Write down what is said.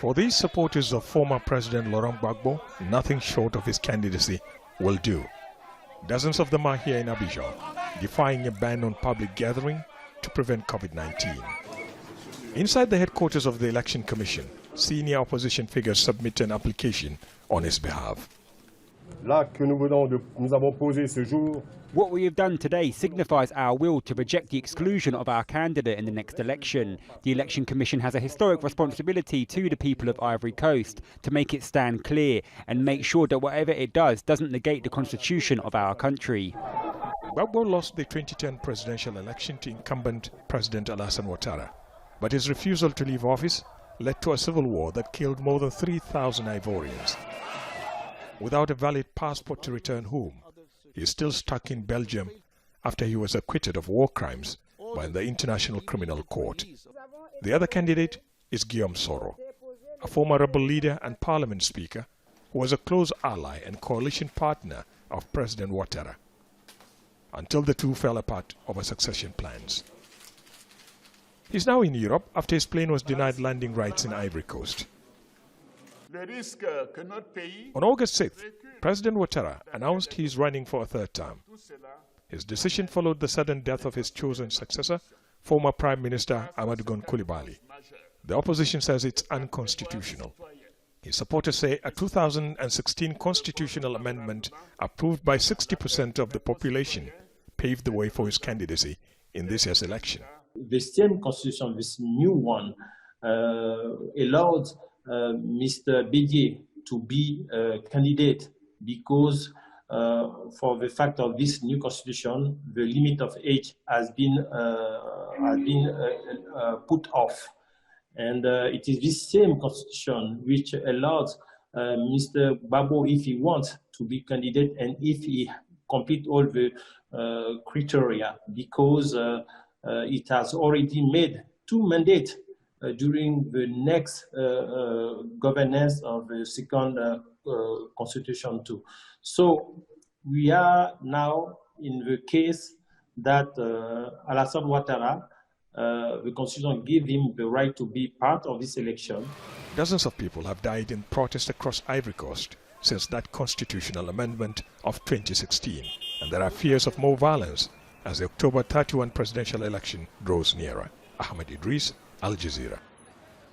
For these supporters of former President Laurent Gbagbo, nothing short of his candidacy will do. Dozens of them are here in Abidjan, defying a ban on public gathering to prevent COVID-19. Inside the headquarters of the Election Commission, senior opposition figures submit an application on his behalf. What we have done today signifies our will to reject the exclusion of our candidate in the next election. The Election Commission has a historic responsibility to the people of Ivory Coast to make it stand clear and make sure that whatever it does doesn't negate the constitution of our country. Gbagbo lost the 2010 presidential election to incumbent President Alassane Ouattara, but his refusal to leave office led to a civil war that killed more than 3,000 Ivorians. Without a valid passport to return home, he is still stuck in Belgium after he was acquitted of war crimes by the International Criminal Court. The other candidate is Guillaume Soro, a former rebel leader and parliament speaker who was a close ally and coalition partner of President Ouattara, until the two fell apart over succession plans. He is now in Europe after his plane was denied landing rights in Ivory Coast. On August 6th, President Ouattara announced he is running for a third term. His decision followed the sudden death of his chosen successor, former Prime Minister Ahmed. The opposition says it's unconstitutional. His supporters say a 2016 constitutional amendment approved by 60% of the population paved the way for his candidacy in this year's election. The same constitution, this new one, allowed Mr. Bédier to be a candidate because for the fact of this new constitution, the limit of age has been put off. And it is this same constitution which allows Mr. Gbagbo, if he wants to be candidate and if he complete all the criteria, because it has already made 2 mandates during the next governance of the second constitution too. So we are now in the case that Alassane Ouattara, the constitution gave him the right to be part of this election. Dozens of people have died in protest across Ivory Coast since that constitutional amendment of 2016, and there are fears of more violence as the October 31 presidential election draws nearer. Ahmed, Idris, Jazeera.